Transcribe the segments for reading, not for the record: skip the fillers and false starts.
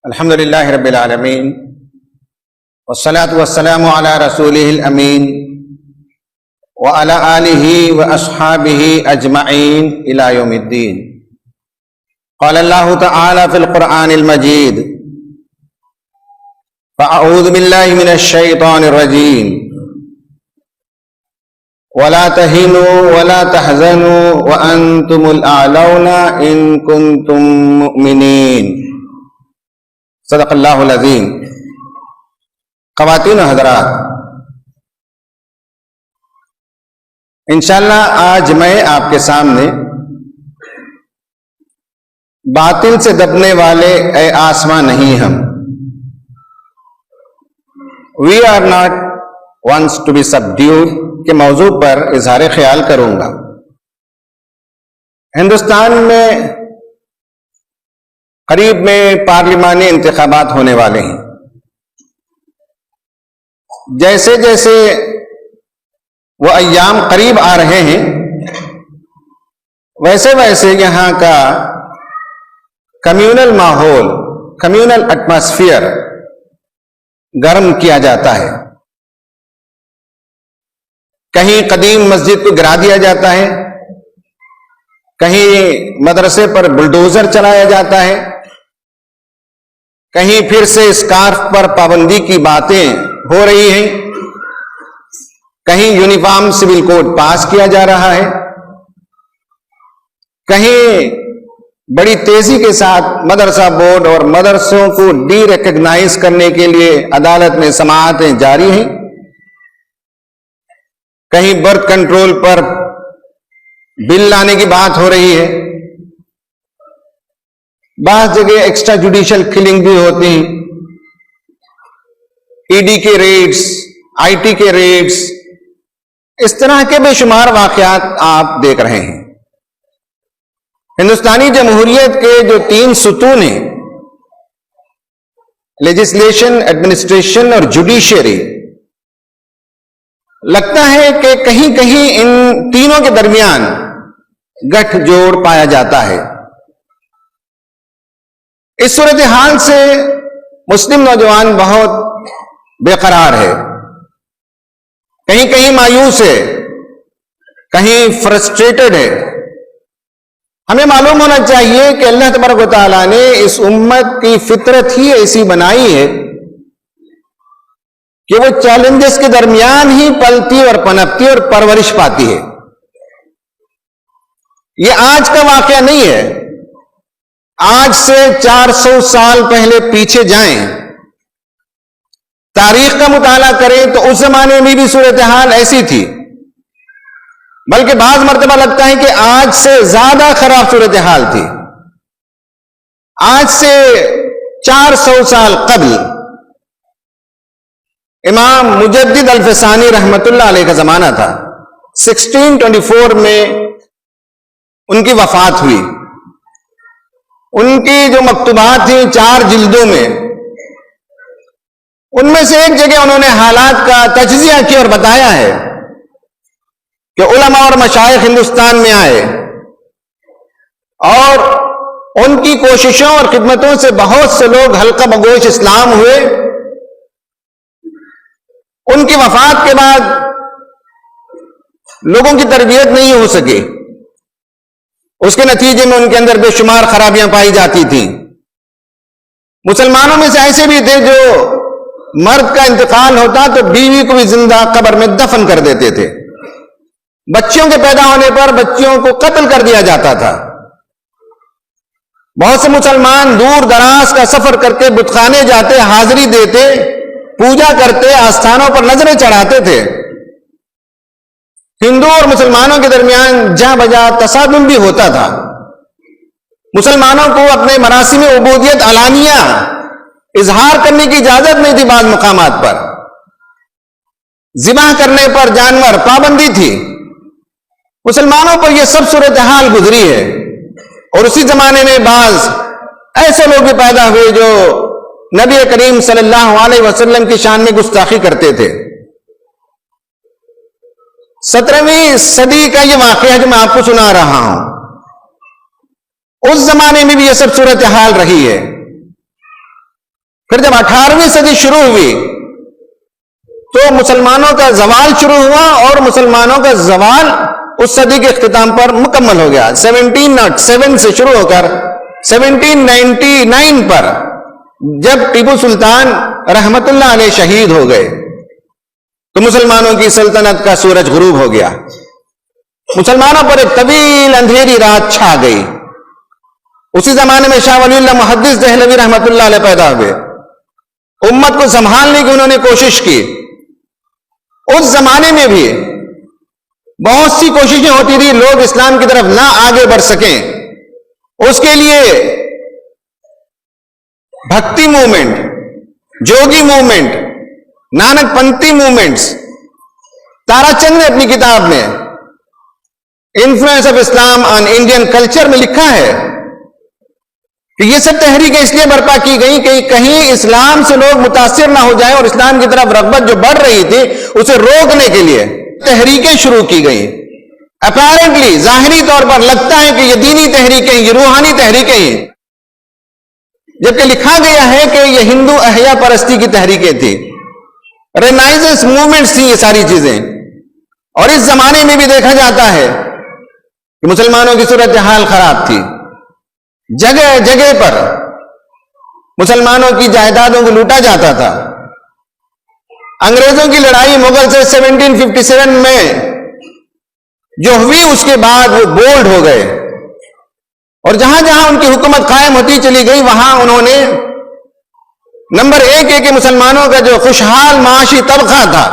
الحمد للہ رب العالمین والصلاة والسلام علی رسولہ الامین وعلی آلہ واصحابہ اجمعین الی یوم الدین۔ قال اللہ تعالی فی القرآن المجید فاعوذ باللہ من الشیطان الرجیم ولا تہنوا ولا تحزنوا وانتم الاعلون ان کنتم مؤمنین۔ صدق اللہ العظیم۔ خواتین و حضرات، انشاءاللہ آج میں آپ کے سامنے باطل سے دبنے والے اے آسمان نہیں ہم، we are not once to be subdued کے موضوع پر اظہار خیال کروں گا۔ ہندوستان میں قریب میں پارلیمانی انتخابات ہونے والے ہیں۔ جیسے جیسے وہ ایام قریب آ رہے ہیں ویسے ویسے یہاں کا کمیونل ماحول، کمیونل ایٹماسفیئر گرم کیا جاتا ہے۔ کہیں قدیم مسجد کو گرا دیا جاتا ہے، کہیں مدرسے پر بلڈوزر چلایا جاتا ہے، کہیں پھر سے اسکارف پر پابندی کی باتیں ہو رہی ہیں، کہیں یونیفارم سول کوڈ پاس کیا جا رہا ہے، کہیں بڑی تیزی کے ساتھ مدرسہ بورڈ اور مدرسوں کو ڈی ریکگنائز کرنے کے لیے عدالت میں سماعتیں جاری ہیں، کہیں برتھ کنٹرول پر بل لانے کی بات ہو رہی ہے، بعض جگہ ایکسٹرا جوڈیشل کلنگ بھی ہوتی ہیں، ای ڈی کے ریڈز، آئی ٹی کے ریڈز، اس طرح کے بے شمار واقعات آپ دیکھ رہے ہیں۔ ہندوستانی جمہوریت کے جو 3 ستون ہیں، لیجسلیشن، ایڈمنسٹریشن اور جوڈیشری، لگتا ہے کہ کہیں کہیں ان تینوں کے درمیان گٹھ جوڑ پایا جاتا ہے۔ اس صورتحال سے مسلم نوجوان بہت بے قرار ہے، کہیں کہیں مایوس ہے، کہیں فرسٹریٹڈ ہے۔ ہمیں معلوم ہونا چاہیے کہ اللہ تبارک و تعالیٰ نے اس امت کی فطرت ہی ایسی بنائی ہے کہ وہ چیلنجز کے درمیان ہی پلتی اور پنپتی اور پرورش پاتی ہے۔ یہ آج کا واقعہ نہیں ہے، آج سے 400 سال پہلے پیچھے جائیں، تاریخ کا مطالعہ کریں تو اس زمانے میں بھی صورتحال ایسی تھی، بلکہ بعض مرتبہ لگتا ہے کہ آج سے زیادہ خراب صورتحال تھی۔ آج سے 400 سال قبل امام مجدد الفسانی رحمت اللہ علیہ کا زمانہ تھا۔ 1624 میں ان کی وفات ہوئی۔ ان کی جو مکتوبات تھیں 4 جلدوں میں، ان میں سے ایک جگہ انہوں نے حالات کا تجزیہ کیا اور بتایا ہے کہ علماء اور مشائخ ہندوستان میں آئے اور ان کی کوششوں اور خدمتوں سے بہت سے لوگ حلقہ بگوش اسلام ہوئے۔ ان کی وفات کے بعد لوگوں کی تربیت نہیں ہو سکی، اس کے نتیجے میں ان کے اندر بے شمار خرابیاں پائی جاتی تھیں۔ مسلمانوں میں سے ایسے بھی تھے جو مرد کا انتقال ہوتا تو بیوی کو بھی زندہ قبر میں دفن کر دیتے تھے، بچیوں کے پیدا ہونے پر بچیوں کو قتل کر دیا جاتا تھا۔ بہت سے مسلمان دور دراز کا سفر کر کے بت خانے جاتے، حاضری دیتے، پوجا کرتے، آستانوں پر نظریں چڑھاتے تھے۔ ہندو اور مسلمانوں کے درمیان جاں بجا تصادم بھی ہوتا تھا۔ مسلمانوں کو اپنے مراسم عبودیت علانیہ اظہار کرنے کی اجازت نہیں تھی، بعض مقامات پر ذبح کرنے پر جانور پابندی تھی۔ مسلمانوں پر یہ سب صورتحال گزری ہے، اور اسی زمانے میں بعض ایسے لوگ بھی پیدا ہوئے جو نبی کریم صلی اللہ علیہ وسلم کی شان میں گستاخی کرتے تھے۔ 17ویں صدی کا یہ واقعہ جو میں آپ کو سنا رہا ہوں، اس زمانے میں بھی یہ سب صورتحال رہی ہے۔ پھر جب 18ویں صدی شروع ہوئی تو مسلمانوں کا زوال شروع ہوا، اور مسلمانوں کا زوال اس صدی کے اختتام پر مکمل ہو گیا۔ 1707 سے شروع ہو کر 1799 پر جب ٹیپو سلطان رحمت اللہ علیہ شہید ہو گئے تو مسلمانوں کی سلطنت کا سورج غروب ہو گیا، مسلمانوں پر ایک طویل اندھیری رات چھا گئی۔ اسی زمانے میں شاہ ولی اللہ محدث دہلوی رحمت اللہ علیہ پیدا ہوئے، امت کو سنبھالنے کی انہوں نے کوشش کی۔ اس زمانے میں بھی بہت سی کوششیں ہوتی تھی لوگ اسلام کی طرف نہ آگے بڑھ سکیں، اس کے لیے Bhakti movement, Jogi movement, Nanak Panthi movements, Tara Chand نے اپنی کتاب میں influence of Islam on Indian culture میں لکھا ہے کہ یہ سب تحریکیں اس لیے برپا کی گئی کہ کہیں اسلام سے لوگ متاثر نہ ہو جائیں، اور اسلام کی طرف رغبت جو بڑھ رہی تھی اسے روکنے کے لیے تحریکیں شروع کی گئیں۔ اپیرنٹلی ظاہری طور پر لگتا ہے کہ یہ دینی تحریکیں، یہ روحانی تحریکیں ہیں، جبکہ لکھا گیا ہے کہ یہ ہندو احیا پرستی کی تحریکیں تھیں، رینائزنس موومنٹس تھیں یہ ساری چیزیں۔ اور اس زمانے میں بھی دیکھا جاتا ہے کہ مسلمانوں کی صورتحال خراب تھی، جگہ جگہ پر مسلمانوں کی جائیدادوں کو لوٹا جاتا تھا۔ انگریزوں کی لڑائی مغل سے 1757 میں جو ہوئی، اس کے بعد وہ بولڈ ہو گئے، اور جہاں جہاں ان کی حکومت قائم ہوتی چلی گئی وہاں انہوں نے نمبر ایک ہے کہ مسلمانوں کا جو خوشحال معاشی طبقہ تھا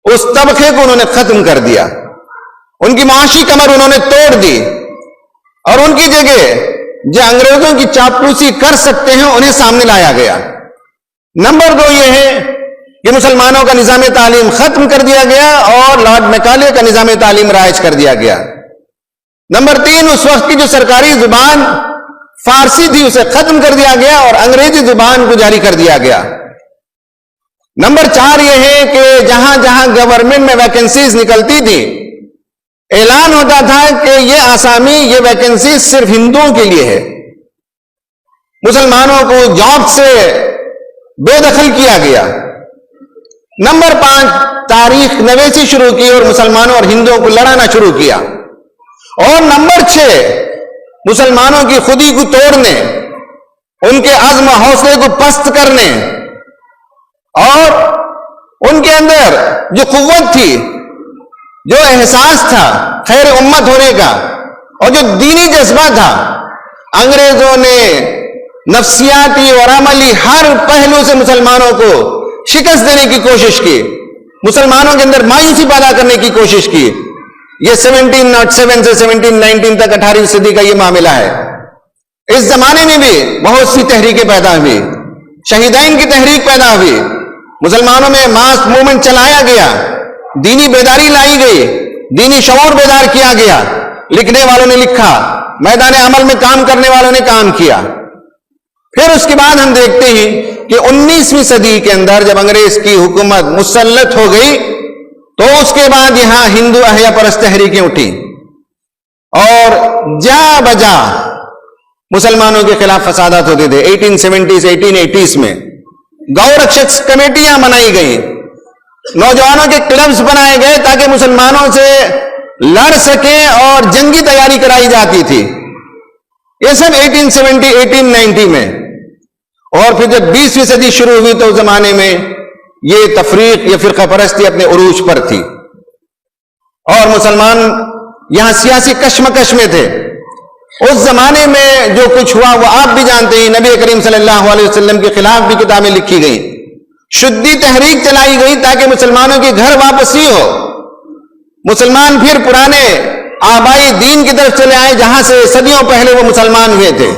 اس طبقے کو انہوں نے ختم کر دیا، ان کی معاشی کمر انہوں نے توڑ دی، اور ان کی جگہ جو انگریزوں کی چاپلوسی کر سکتے ہیں انہیں سامنے لایا گیا۔ نمبر دو یہ ہے کہ مسلمانوں کا نظام تعلیم ختم کر دیا گیا اور لارڈ میکالے کا نظام تعلیم رائج کر دیا گیا۔ نمبر تین، اس وقت کی جو سرکاری زبان فارسی تھی اسے ختم کر دیا گیا اور انگریزی زبان کو جاری کر دیا گیا۔ نمبر چار یہ ہے کہ جہاں جہاں گورنمنٹ میں ویکنسیز نکلتی تھی اعلان ہوتا تھا کہ یہ آسامی، یہ ویکنسی صرف ہندوؤں کے لیے ہے، مسلمانوں کو جاب سے بے دخل کیا گیا۔ نمبر پانچ، تاریخ نویسی شروع کی اور مسلمانوں اور ہندوؤں کو لڑانا شروع کیا۔ اور نمبر چھ، مسلمانوں کی خودی کو توڑنے، ان کے عزم و حوصلے کو پست کرنے اور ان کے اندر جو قوت تھی، جو احساس تھا خیر امت ہونے کا اور جو دینی جذبہ تھا، انگریزوں نے نفسیاتی اور عملی ہر پہلو سے مسلمانوں کو شکست دینے کی کوشش کی، مسلمانوں کے اندر مایوسی پیدا کرنے کی کوشش کی۔ یہ 1707 سے 1719 تک 18ویں صدی کا یہ معاملہ ہے۔ اس زمانے میں بھی بہت سی تحریکیں پیدا ہوئی، شہیدین کی تحریک پیدا ہوئی، مسلمانوں میں ماس موومنٹ چلایا گیا، دینی بیداری لائی گئی، دینی شعور بیدار کیا گیا، لکھنے والوں نے لکھا، میدان عمل میں کام کرنے والوں نے کام کیا۔ پھر اس کے بعد ہم دیکھتے ہیں کہ 19ویں صدی کے اندر جب انگریز کی حکومت مسلط ہو گئی تو اس کے بعد یہاں ہندو احیا پرست تحریکیں اٹھی اور جا بجا مسلمانوں کے خلاف فسادات ہوتے تھے۔ 1870 1880 میں گو رکشک کمیٹیاں بنائی گئیں، نوجوانوں کے کلبز بنائے گئے تاکہ مسلمانوں سے لڑ سکیں اور جنگی تیاری کرائی جاتی تھی۔ یہ سب 1870 1890 میں، اور پھر جب 20ویں صدی شروع ہوئی تو اس زمانے میں یہ تفریق، یہ فرقہ پرستی اپنے عروج پر تھی اور مسلمان یہاں سیاسی کشمکش میں تھے۔ اس زمانے میں جو کچھ ہوا وہ آپ بھی جانتے ہیں، نبی کریم صلی اللہ علیہ وسلم کے خلاف بھی کتابیں لکھی گئیں، شدی تحریک چلائی گئی تاکہ مسلمانوں کی گھر واپسی ہو، مسلمان پھر پرانے آبائی دین کی طرف چلے آئے جہاں سے صدیوں پہلے وہ مسلمان ہوئے تھے۔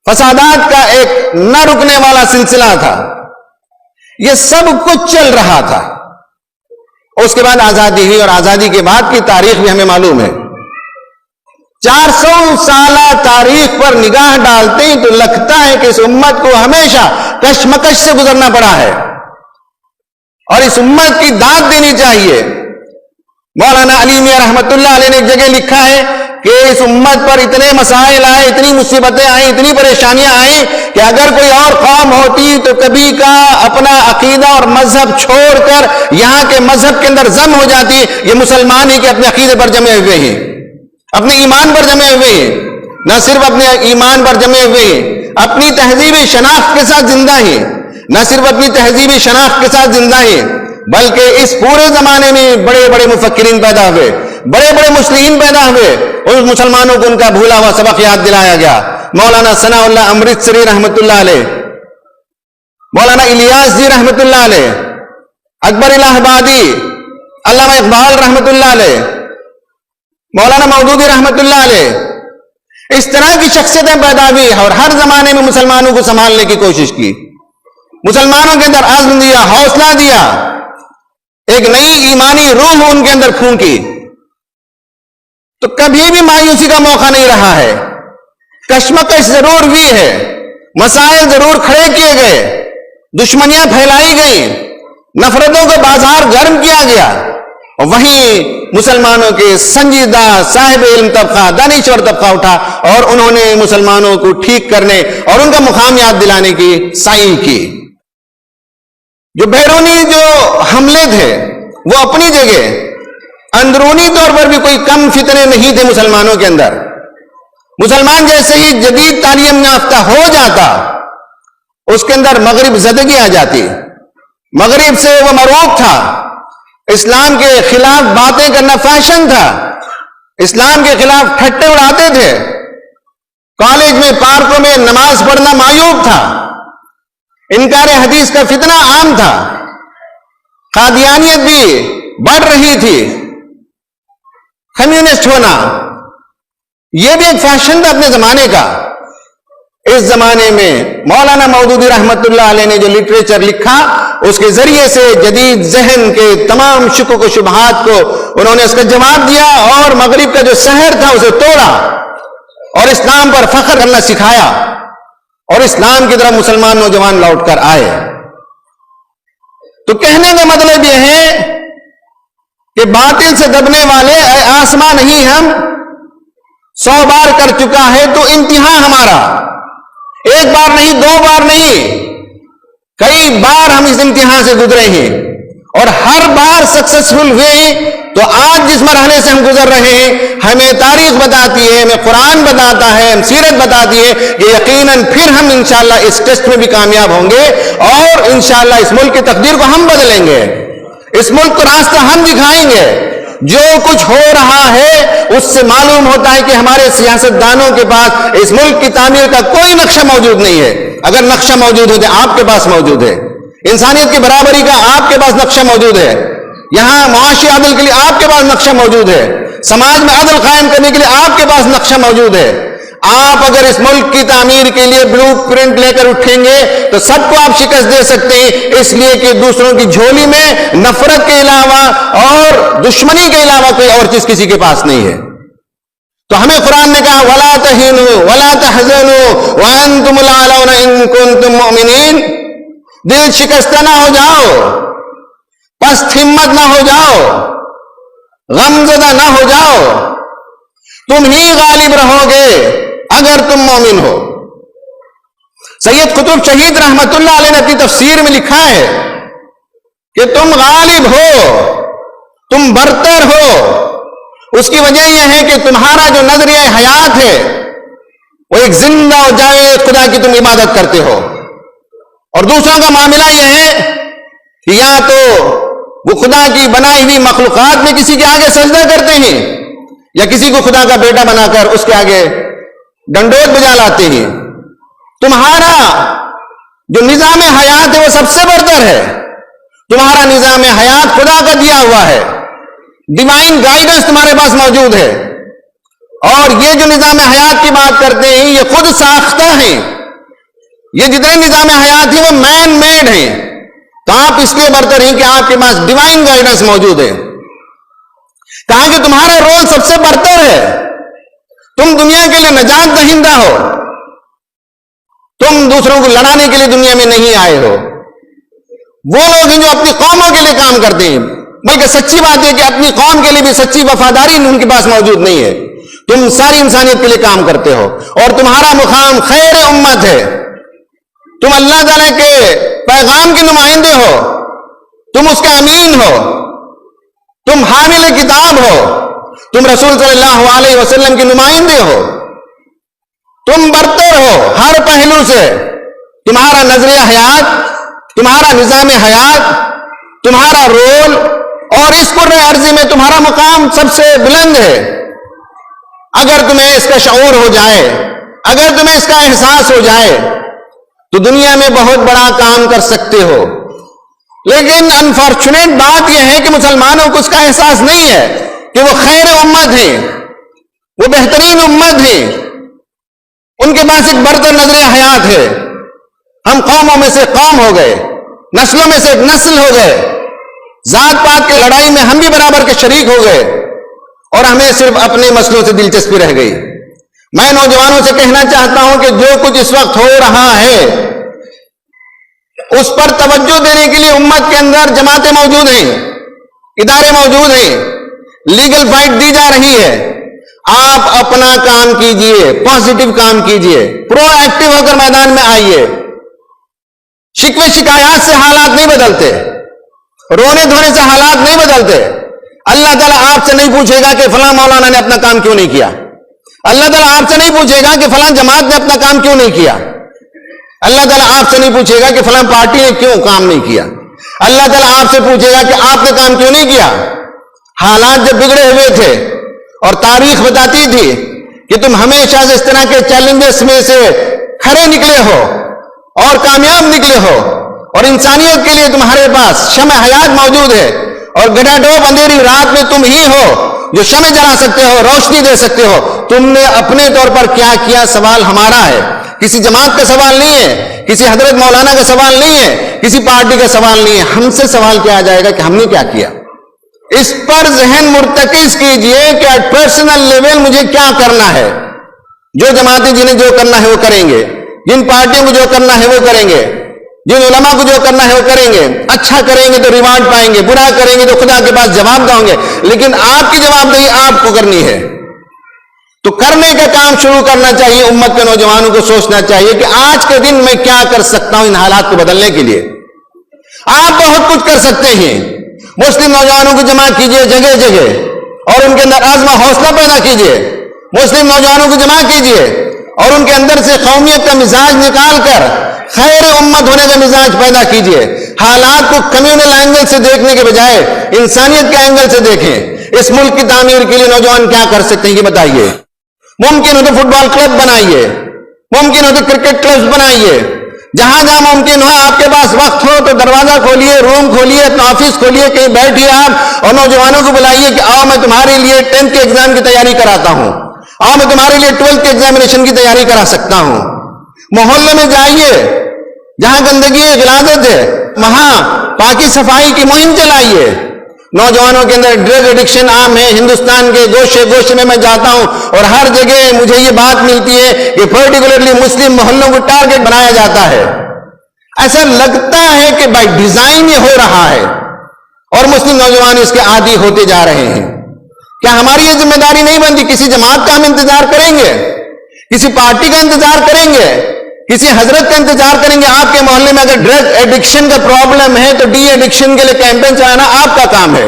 فسادات کا ایک نہ رکنے والا سلسلہ تھا، یہ سب کچھ چل رہا تھا۔ اس کے بعد آزادی ہوئی اور آزادی کے بعد کی تاریخ بھی ہمیں معلوم ہے۔ 400 سالہ تاریخ پر نگاہ ڈالتے ہیں تو لگتا ہے کہ اس امت کو ہمیشہ کشمکش سے گزرنا پڑا ہے اور اس امت کی داد دینی چاہیے۔ مولانا علی میاں رحمت اللہ علیہ نے ایک جگہ لکھا ہے کہ اس امت پر اتنے مسائل آئے, اتنی مصیبتیں آئیں, اتنی پریشانیاں آئیں کہ اگر کوئی اور قوم ہوتی تو کبھی کا اپنا عقیدہ اور مذہب چھوڑ کر یہاں کے مذہب کے اندر ضم ہو جاتی. یہ مسلمان ہی کہ اپنے عقیدے پر جمے ہوئے ہیں, اپنے ایمان پر جمے ہوئے ہیں, نہ صرف اپنے ایمان پر جمے ہوئے ہیں, اپنی تہذیبی شناخت کے ساتھ زندہ ہیں, نہ صرف اپنی تہذیبی شناخت کے ساتھ زندہ ہیں بلکہ اس پورے زمانے میں بڑے بڑے مفکرین پیدا ہوئے, بڑے بڑے مسلمین پیدا ہوئے. ان مسلمانوں کو ان کا بھولا ہوا سبق یاد دلایا گیا. مولانا ثناء اللہ امرتسری رحمت اللہ علیہ, مولانا الیاس جی رحمت اللہ علیہ, اکبر الہ آبادی, علامہ اقبال رحمت اللہ علیہ, مولانا مودودی رحمت اللہ علیہ, اس طرح کی شخصیتیں پیدا ہوئی اور ہر زمانے میں مسلمانوں کو سنبھالنے کی کوشش کی, مسلمانوں کے اندر عزم دیا, حوصلہ دیا, ایک نئی ایمانی روح ان کے اندر پھونکی. تو کبھی بھی مایوسی کا موقع نہیں رہا ہے. کشمکش ضرور ہوئی ہے, مسائل ضرور کھڑے کیے گئے, دشمنیاں پھیلائی گئیں, نفرتوں کو بازار گرم کیا گیا, اور وہیں مسلمانوں کے سنجیدہ صاحب علم طبقہ, دانشور طبقہ اٹھا اور انہوں نے مسلمانوں کو ٹھیک کرنے اور ان کا مقام یاد دلانے کی سعی کی. جو بیرونی جو حملے تھے وہ اپنی جگہ, اندرونی طور پر بھی کوئی کم فتنے نہیں تھے مسلمانوں کے اندر. مسلمان جیسے ہی جدید تعلیم یافتہ ہو جاتا اس کے اندر مغرب زدگی آ جاتی. مغرب سے وہ مروب تھا, اسلام کے خلاف باتیں کرنا فیشن تھا, اسلام کے خلاف ٹھٹے اڑاتے تھے, کالج میں پارکوں میں نماز پڑھنا معیوب تھا, انکار حدیث کا فتنہ عام تھا, قادیانیت بھی بڑھ رہی تھی, کمیونسٹ ہونا یہ بھی ایک فیشن تھا اپنے زمانے کا. اس زمانے میں مولانا مودودی رحمت اللہ علیہ نے جو لٹریچر لکھا اس کے ذریعے سے جدید ذہن کے تمام شکوک و شبہات کو انہوں نے اس کا جواب دیا اور مغرب کا جو سحر تھا اسے توڑا اور اسلام پر فخر کرنا سکھایا اور اسلام کی طرف مسلمان نوجوان لوٹ کر آئے. تو کہنے کا مطلب یہ ہے کہ باطل سے دبنے والے اے آسمان نہیں, ہم 100 بار کر چکا ہے تو انتہا ہمارا, ایک بار نہیں, 2 بار نہیں, کئی بار ہم اس امتحان سے گزرے ہیں اور ہر بار سکسیسفل ہوئے ہیں. تو آج جس مرحلے سے ہم گزر رہے ہیں ہمیں تاریخ بتاتی ہے, ہمیں قرآن بتاتا ہے, ہم سیرت بتاتی ہے کہ یقیناً پھر ہم انشاءاللہ اس ٹیسٹ میں بھی کامیاب ہوں گے اور انشاءاللہ اس ملک کی تقدیر کو ہم بدلیں گے, اس ملک کو راستہ ہم دکھائیں گے. جو کچھ ہو رہا ہے اس سے معلوم ہوتا ہے کہ ہمارے سیاستدانوں کے پاس اس ملک کی تعمیر کا کوئی نقشہ موجود نہیں ہے. اگر نقشہ موجود ہوتا آپ کے پاس موجود ہے, انسانیت کی برابری کا آپ کے پاس نقشہ موجود ہے, یہاں معاشی عدل کے لیے آپ کے پاس نقشہ موجود ہے, سماج میں عدل قائم کرنے کے لیے آپ کے پاس نقشہ موجود ہے. آپ اگر اس ملک کی تعمیر کے لیے بلو پرنٹ لے کر اٹھیں گے تو سب کو آپ شکست دے سکتے ہیں, اس لیے کہ دوسروں کی جھولی میں نفرت کے علاوہ اور دشمنی کے علاوہ کوئی اور چیز کسی کے پاس نہیں ہے. تو ہمیں قرآن نے کہا وَلَا تَهِنُوا وَلَا تَحْزَنُوا وَأَنْتُمُ الْأَعْلَوْنَ إِن كُنتُم مُؤْمِنِينَ. دل شکستہ نہ ہو جاؤ, پست ہمت نہ ہو جاؤ, غمزدہ نہ ہو جاؤ, تم ہی غالب رہو گے اگر تم مومن ہو. سید قطب شہید رحمت اللہ علیہ نے اپنی تفسیر میں لکھا ہے کہ تم غالب ہو, تم برتر ہو. اس کی وجہ یہ ہے کہ تمہارا جو نظریہ حیات ہے وہ ایک زندہ و جاوید خدا کی تم عبادت کرتے ہو, اور دوسروں کا معاملہ یہ ہے کہ یا تو وہ خدا کی بنائی ہوئی مخلوقات میں کسی کے آگے سجدہ کرتے ہیں یا کسی کو خدا کا بیٹا بنا کر اس کے آگے ڈنڈوت بجا لاتے ہیں. تمہارا جو نظام حیات ہے وہ سب سے برتر ہے. تمہارا نظام حیات خدا کا دیا ہوا ہے, ڈیوائن گائیڈنس تمہارے پاس موجود ہے, اور یہ جو نظام حیات کی بات کرتے ہیں یہ خود ساختہ ہیں. یہ جتنے نظام حیات ہیں وہ مین میڈ ہیں. تو آپ اس لیے برتر ہیں کہ آپ کے پاس ڈیوائن گائیڈنس موجود ہے. کہا کہ تمہارا رول سب سے برتر ہے, تم دنیا کے لیے نجات دہندہ ہو, تم دوسروں کو لڑانے کے لیے دنیا میں نہیں آئے ہو. وہ لوگ ہیں جو اپنی قوموں کے لیے کام کرتے ہیں, بلکہ سچی بات ہے کہ اپنی قوم کے لیے بھی سچی وفاداری ان کے پاس موجود نہیں ہے. تم ساری انسانیت کے لیے کام کرتے ہو اور تمہارا مقام خیر امت ہے. تم اللہ تعالیٰ کے پیغام کے نمائندے ہو, تم اس کا امین ہو, تم حامل کتاب ہو, تم رسول صلی اللہ علیہ وسلم کے نمائندے ہو, تم برتر ہو ہر پہلو سے. تمہارا نظریہ حیات, تمہارا نظام حیات, تمہارا رول اور اس قرۂ عرضی میں تمہارا مقام سب سے بلند ہے. اگر تمہیں اس کا شعور ہو جائے, اگر تمہیں اس کا احساس ہو جائے تو دنیا میں بہت بڑا کام کر سکتے ہو. لیکن انفارچونیٹ بات یہ ہے کہ مسلمانوں کو اس کا احساس نہیں ہے کہ وہ خیر امت ہیں, وہ بہترین امت ہیں. ان کے پاس ایک برتر نظریہ حیات ہے. ہم قوموں میں سے قوم ہو گئے, نسلوں میں سے ایک نسل ہو گئے, ذات پات کی لڑائی میں ہم بھی برابر کے شریک ہو گئے اور ہمیں صرف اپنے مسئلوں سے دلچسپی رہ گئی. میں نوجوانوں سے کہنا چاہتا ہوں کہ جو کچھ اس وقت ہو رہا ہے اس پر توجہ دینے کے لیے امت کے اندر جماعتیں موجود ہیں, ادارے موجود ہیں, لیگل فائٹ دی جا رہی ہے. آپ اپنا کام کیجئے, پازیٹو کام کیجئے, پرو ایکٹیو ہو کر میدان میں آئیے. شکوے شکایات سے حالات نہیں بدلتے, رونے دھونے سے حالات نہیں بدلتے. اللہ تعالیٰ آپ سے نہیں پوچھے گا کہ فلاں مولانا نے اپنا کام کیوں نہیں کیا. اللہ تعالیٰ آپ سے نہیں پوچھے گا کہ فلاں جماعت نے اپنا کام کیوں نہیں کیا. اللہ تعالیٰ آپ سے نہیں پوچھے گا کہ فلاں پارٹی نے کیوں کام نہیں کیا. اللہ تعالیٰ آپ سے پوچھے گا کہ آپ نے کام کیوں نہیں کیا. حالات جب بگڑے ہوئے تھے اور تاریخ بتاتی تھی کہ تم ہمیشہ سے اس طرح کے چیلنجز میں سے کھڑے نکلے ہو اور کامیاب نکلے ہو اور انسانیت کے لیے تمہارے پاس شمع حیات موجود ہے اور گڈا ڈوب اندھیری رات میں تم ہی ہو جو شمع جلا سکتے ہو, روشنی دے سکتے ہو. تم نے اپنے طور پر کیا کیا, سوال ہمارا ہے, کسی جماعت کا سوال نہیں ہے, کسی حضرت مولانا کا سوال نہیں ہے, کسی پارٹی کا سوال نہیں ہے. ہم سے سوال کیا جائے گا کہ ہم نے کیا کیا. اس پر ذہن مرتکز کیجئے کہ ایٹ پرسنل لیول مجھے کیا کرنا ہے. جو جماعتیں جنہیں جو کرنا ہے وہ کریں گے, جن پارٹیوں کو جو کرنا ہے وہ کریں گے, جن علماء کو جو کرنا ہے وہ کریں گے. اچھا کریں گے تو ریوارڈ پائیں گے, برا کریں گے تو خدا کے پاس جواب دیں گے. لیکن آپ کی جواب دہی آپ کو کرنی ہے. تو کرنے کا کام شروع کرنا چاہیے. امت کے نوجوانوں کو سوچنا چاہیے کہ آج کے دن میں کیا کر سکتا ہوں ان حالات کو بدلنے کے لیے. آپ بہت کچھ کر سکتے ہیں. مسلم نوجوانوں کو جمع کیجئے جگہ جگہ اور ان کے اندر عزم و حوصلہ پیدا کیجئے. مسلم نوجوانوں کو جمع کیجئے اور ان کے اندر سے قومیت کا مزاج نکال کر خیر امت ہونے کا مزاج پیدا کیجئے. حالات کو کمیونل اینگل سے دیکھنے کے بجائے انسانیت کے اینگل سے دیکھیں. اس ملک کی تعمیر کے لیے نوجوان کیا کر سکتے ہیں یہ بتائیے. ممکن ہو تو فٹ بال کلب بنائیے, ممکن ہو تو کرکٹ کلب بنائیے. جہاں جہاں ممکن ہو آپ کے پاس وقت ہو تو دروازہ کھولیے, روم کھولیے, اپنا آفس کھولیے, کہیں بیٹھیے آپ اور نوجوانوں کو بلائیے کہ آؤ میں تمہارے لیے 10th کے ایگزام کی تیاری کراتا ہوں, آؤ میں تمہارے لیے 12th کے ایگزامینیشن کی تیاری کرا سکتا ہوں. محلے میں جائیے جہاں گندگی غلاظت ہے وہاں پاکی صفائی کی مہم چلائیے. نوجوانوں کے اندر ڈرگ ایڈکشن عام ہے. ہندوستان کے گوشے گوشے میں جاتا ہوں اور ہر جگہ مجھے یہ بات ملتی ہے کہ پرٹیکولرلی مسلم محلوں کو ٹارگٹ بنایا جاتا ہے. ایسا لگتا ہے کہ بائی ڈیزائن یہ ہو رہا ہے اور مسلم نوجوان اس کے عادی ہوتے جا رہے ہیں. کیا ہماری یہ ذمہ داری نہیں بنتی؟ کسی جماعت کا ہم انتظار کریں گے, کسی پارٹی کا انتظار کریں گے, کسی حضرت کا انتظار کریں گے؟ آپ کے محلے میں اگر ڈرگ ایڈکشن کا پرابلم ہے تو ڈی ایڈکشن کے لیے کیمپین چلانا آپ کا کام ہے.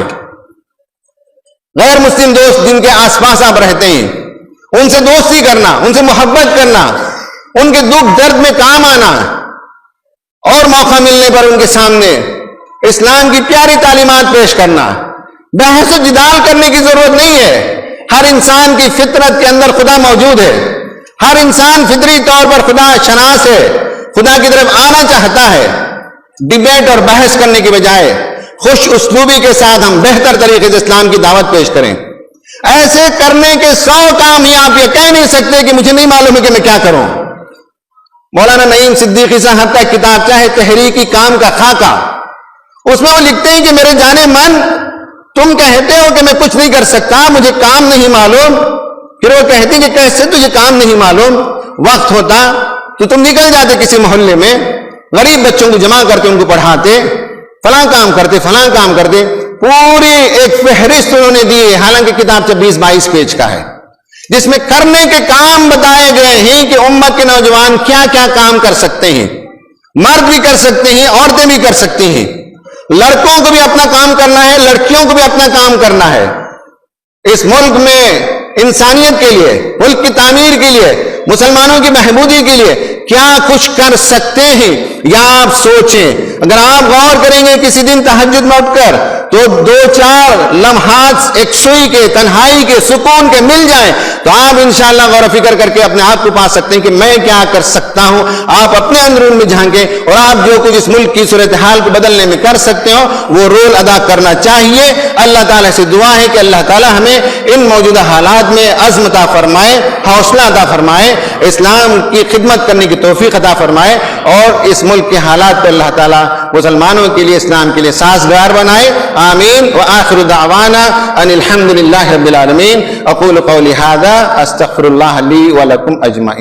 غیر مسلم دوست جن کے آس پاس آپ رہتے ہیں ان سے دوستی کرنا, ان سے محبت کرنا, ان کے دکھ درد میں کام آنا اور موقع ملنے پر ان کے سامنے اسلام کی پیاری تعلیمات پیش کرنا. بحث و جدال کرنے کی ضرورت نہیں ہے. ہر انسان کی فطرت کے اندر خدا موجود ہے. ہر انسان فطری طور پر خدا شناس ہے, خدا کی طرف آنا چاہتا ہے. ڈیبیٹ اور بحث کرنے کے بجائے خوش اسلوبی کے ساتھ ہم بہتر طریقے سے اسلام کی دعوت پیش کریں. ایسے کرنے کے 100 کام ہی آپ یہ کہہ نہیں سکتے کہ مجھے نہیں معلوم ہے کہ میں کیا کروں. مولانا نعیم صدیقی صاحب کا کتاب چاہے تحریکی کام کا خاکہ, اس میں وہ لکھتے ہیں کہ میرے جانے من تم کہتے ہو کہ میں کچھ نہیں کر سکتا, مجھے کام نہیں معلوم. پھر وہ کہتے کہ کیسے تجھے کام نہیں معلوم؟ وقت ہوتا تو تم نکل جاتے کسی محلے میں, غریب بچوں کو جمع کرتے, ان کو پڑھاتے, فلاں کام کرتے, فلاں کام کرتے. پوری ایک فہرست انہوں نے دی ہے, حالانکہ کتاب 20-22 پیج کا ہے. جس میں کرنے کے کام بتائے گئے ہیں کہ امت کے نوجوان کیا کیا کام کر سکتے ہیں. مرد بھی کر سکتے ہیں، عورتیں بھی کر سکتی ہیں، لڑکوں کو بھی اپنا کام کرنا ہے، لڑکیوں کو بھی اپنا کام کرنا ہے. اس ملک میں انسانیت کے لیے، ملک کی تعمیر کے لیے، مسلمانوں کی بہبودی کے لیے کیا کچھ کر سکتے ہیں. یا آپ سوچیں، اگر آپ غور کریں گے کسی دن تہجد میں اٹھ کر تو 2-4 لمحات ایک سوئی کے، تنہائی کے، سکون کے مل جائیں تو آپ انشاءاللہ غور و فکر کر کے اپنے آپ کو پا سکتے ہیں کہ میں کیا کر سکتا ہوں. آپ اپنے اندرون میں جھانکیں اور آپ جو کچھ اس ملک کی صورتحال کو بدلنے میں کر سکتے ہو وہ رول ادا کرنا چاہیے. اللہ تعالیٰ سے دعا ہے کہ اللہ تعالیٰ ہمیں ان موجودہ حالات میں عزم عطا فرمائے، حوصلہ عطا فرمائے، اسلام کی خدمت کرنے کی توفیق عطا فرمائے اور اس ملک کے حالات پہ اللہ تعالیٰ مسلمانوں کے لیے، اسلام کے لیے سازگار بنائے. آمین. وآخر دعوانا ان الحمد للہ رب العالمین. اقول قولی ھذا استغفر اللہ لی ولکم اجمعین.